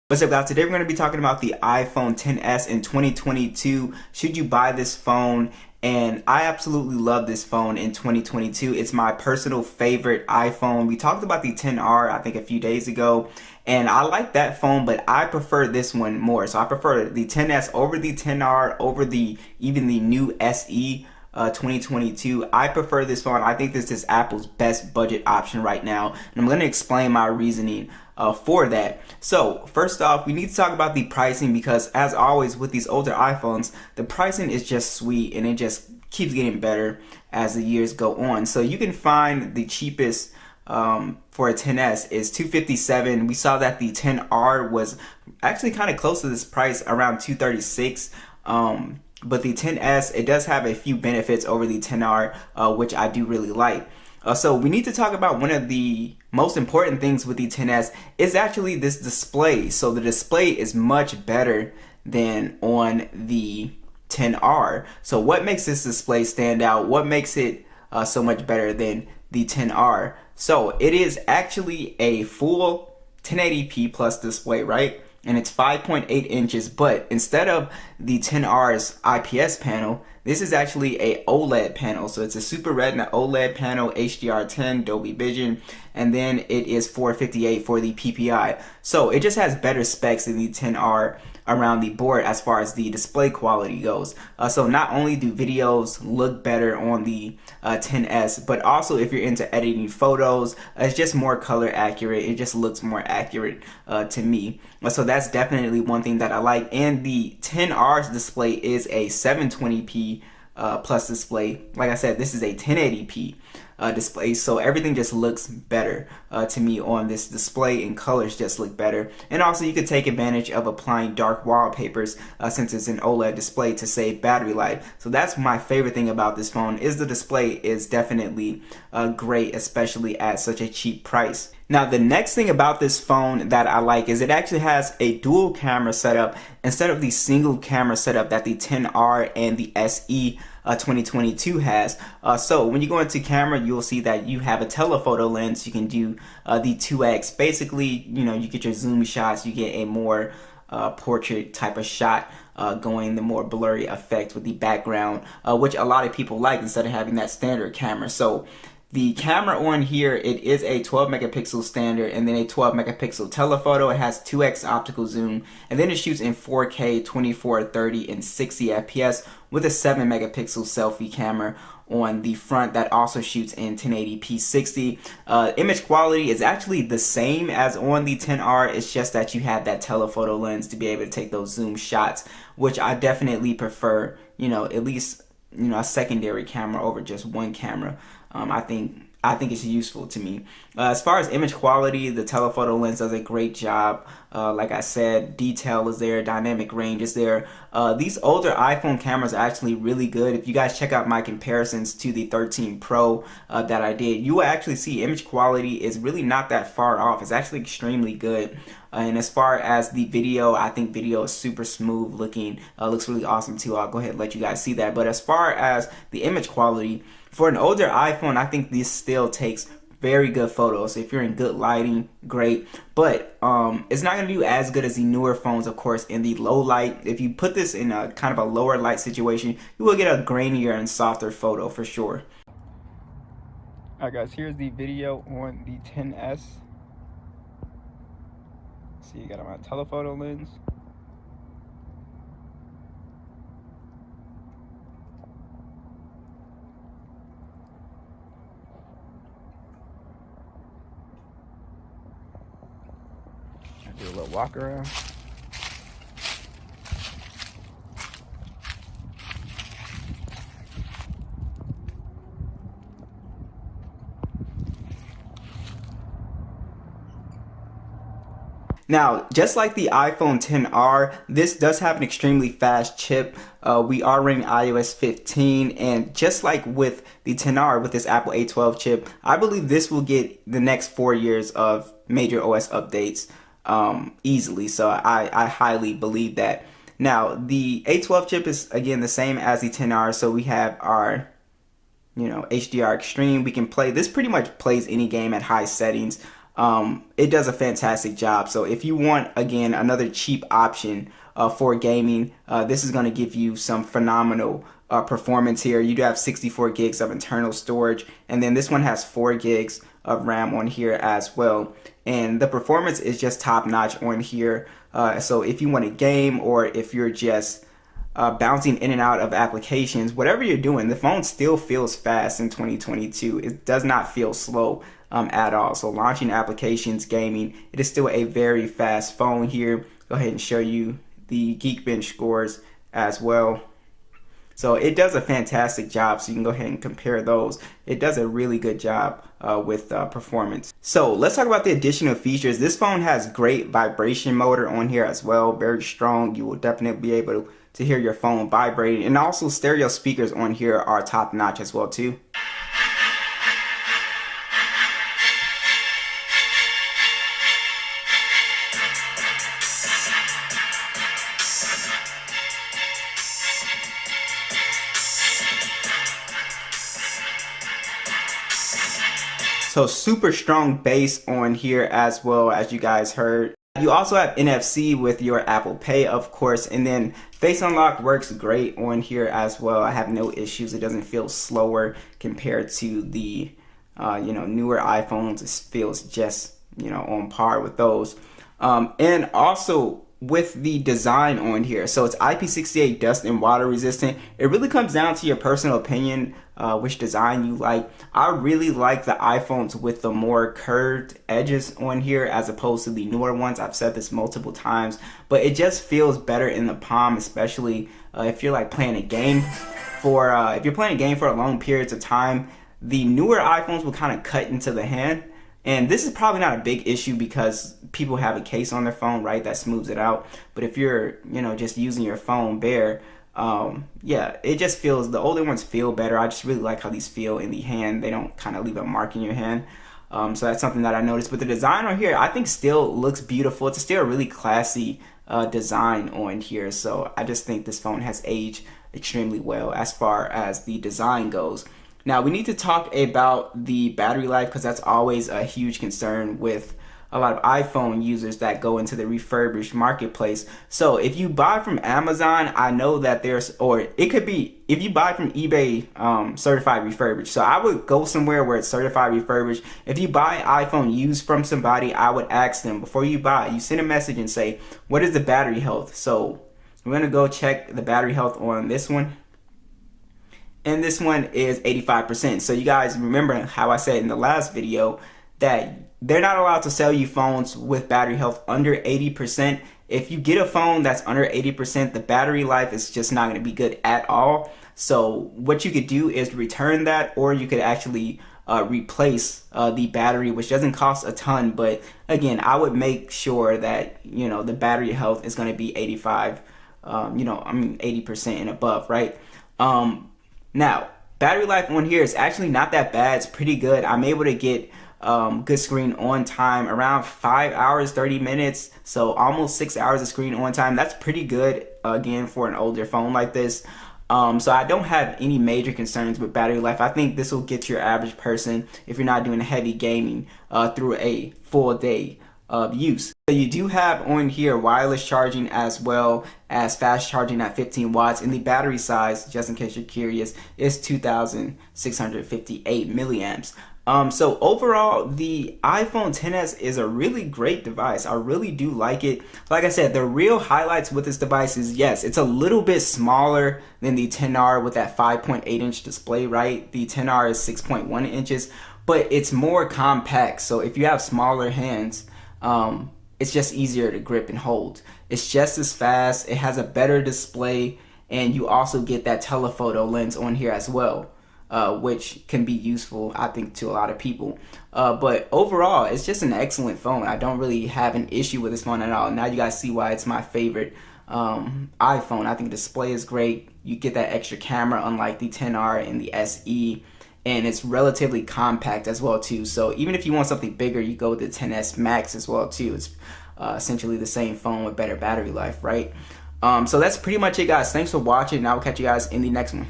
What's up, guys? Today we're going to be talking about the iPhone XS in 2022. Should you buy this phone? And I absolutely love this phone in 2022. It's my personal favorite iPhone. We talked about the XR I think a few days ago, and I like that phone, but I prefer this one more. So I prefer the XS over the XR, over even the new SE 2022. I prefer this phone. I think this is Apple's best budget option right now, and I'm going to explain my reasoning for that. So first off, we need to talk about the pricing, because as always with these older iPhones, the pricing is just sweet and it just keeps getting better as the years go on. So you can find the cheapest for a XS is $257. We saw that the XR was actually kind of close to this price, around $236. But the XS, it does have a few benefits over the XR, which I do really like. So we need to talk about one of the most important things with the XS is actually this display. So the display is much better than on the XR. So what makes this display stand out? What makes it so much better than the XR? So it is actually a full 1080p plus display, right? And it's 5.8 inches, but instead of the XR's IPS panel, this is actually a OLED panel. So it's a Super Retina OLED panel, HDR10, Dolby Vision, and then it is 458 for the PPI. So it just has better specs than the XR around the board as far as the display quality goes. So not only do videos look better on the XS, but also if you're into editing photos, it's just more color accurate. It just looks more accurate to me. So that's definitely one thing that I like. And the XR's display is a 720p plus display. Like I said, this is a 1080p display, so everything just looks better to me on this display, and colors just look better. And also you could take advantage of applying dark wallpapers since it's an OLED display to save battery life. So that's my favorite thing about this phone, is the display is definitely great, especially at such a cheap price. Now the next thing about this phone that I like is it actually has a dual camera setup instead of the single camera setup that the XR and the SE 2022 has. So when you go into camera, you'll see that you have a telephoto lens. You can do the 2x. Basically, you know, you get your zoom shots, you get a more portrait type of shot going, the more blurry effect with the background, which a lot of people like instead of having that standard camera. So the camera on here, it is a 12 megapixel standard and then a 12 megapixel telephoto. It has 2x optical zoom, and then it shoots in 4K, 24, 30, and 60 FPS with a 7 megapixel selfie camera on the front that also shoots in 1080p 60. Image quality is actually the same as on the XR. It's just that you have that telephoto lens to be able to take those zoom shots, which I definitely prefer, you know, at least, you know, a secondary camera over just one camera. I think it's useful to me. As far as image quality, the telephoto lens does a great job. Like I said, detail is there, dynamic range is there. These older iPhone cameras are actually really good. If you guys check out my comparisons to the 13 Pro that I did, you will actually see image quality is really not that far off. It's actually extremely good. And as far as the video, I think video is super smooth looking. Looks really awesome too. I'll go ahead and let you guys see that. But as far as the image quality, for an older iPhone, I think this still takes very good photos. If you're in good lighting, great. But it's not going to do as good as the newer phones, of course, in the low light. If you put this in a kind of a lower light situation, you will get a grainier and softer photo for sure. Alright guys, here's the video on the XS. See, you got my telephoto lens. Do a little walk around. Now, just like the iPhone XR, this does have an extremely fast chip. We are running iOS 15, and just like with the XR, with this Apple A12 chip, I believe this will get the next 4 years of major OS updates easily. So I highly believe that. Now, the A12 chip is, again, the same as the XR, so we have our, you know, HDR Extreme. We can play, this pretty much plays any game at high settings. it does a fantastic job. So if you want, again, another cheap option for gaming, this is going to give you some phenomenal performance here. You do have 64 gigs of internal storage, and then this one has 4 gigs of RAM on here as well. And the performance is just top notch on here. So if you want to game, or if you're just bouncing in and out of applications, whatever you're doing, the phone still feels fast in 2022. It does not feel slow at all. So launching applications, gaming, it is still a very fast phone here. Go ahead and show you the Geekbench scores as well. So it does a fantastic job, so you can go ahead and compare those. It does a really good job with performance. So let's talk about the additional features. This phone has great vibration motor on here as well, very strong. You will definitely be able to hear your phone vibrating, and also stereo speakers on here are top notch as well too. So super strong bass on here as well, as you guys heard. You also have NFC with your Apple Pay, of course, and then Face Unlock works great on here as well. I have no issues. It doesn't feel slower compared to the newer iPhones. It feels just on par with those. And also with the design on here, so it's IP68 dust and water resistant. It really comes down to your personal opinion, which design you like. I really like the iPhones with the more curved edges on here as opposed to the newer ones. I've said this multiple times, but it just feels better in the palm, especially if you're like playing a game for if you're playing a game for a long periods of time. The newer iPhones will kind of cut into the hand. And this is probably not a big issue because people have a case on their phone, right, that smooths it out. But if you're, just using your phone bare, yeah, it just feels, the older ones feel better. I just really like how these feel in the hand. They don't kind of leave a mark in your hand. So that's something that I noticed. But the design on here, I think still looks beautiful. It's still a really classy design on here. So I just think this phone has aged extremely well as far as the design goes. Now we need to talk about the battery life, because that's always a huge concern with a lot of iPhone users that go into the refurbished marketplace. So if you buy from Amazon, I know that there's, or it could be if you buy from eBay certified refurbished. So I would go somewhere where it's certified refurbished. If you buy iPhone used from somebody, I would ask them before you buy, you send a message and say, what is the battery health? So we're gonna go check the battery health on this one. And this one is 85%. So you guys remember how I said in the last video that they're not allowed to sell you phones with battery health under 80%. If you get a phone that's under 80%, the battery life is just not going to be good at all. So what you could do is return that, or you could actually replace the battery, which doesn't cost a ton. But again, I would make sure that the battery health is going to be 85, 80% and above, right? Now, battery life on here is actually not that bad. It's pretty good. I'm able to get good screen on time around 5 hours 30 minutes, so almost 6 hours of screen on time. That's pretty good, again, for an older phone like this. So I don't have any major concerns with battery life. I think this will get your average person, if you're not doing heavy gaming, through a full day of use. So you do have on here wireless charging as well as fast charging at 15 watts, and the battery size, just in case you're curious, is 2,658 milliamps. So overall, the iPhone XS is a really great device. I really do like it. Like I said, the real highlights with this device is, yes, it's a little bit smaller than the XR with that 5.8-inch display, right? The XR is 6.1 inches, but it's more compact. So if you have smaller hands, it's just easier to grip and hold. It's just as fast. It has a better display, and you also get that telephoto lens on here as well, which can be useful, I think, to a lot of people. But overall, it's just an excellent phone. I don't really have an issue with this phone at all. Now you guys see why it's my favorite iPhone. I think the display is great. You get that extra camera, unlike the XR and the SE. And it's relatively compact as well too. So even if you want something bigger, you go with the XS Max as well too. It's essentially the same phone with better battery life, right? So that's pretty much it, guys. Thanks for watching, and I will catch you guys in the next one.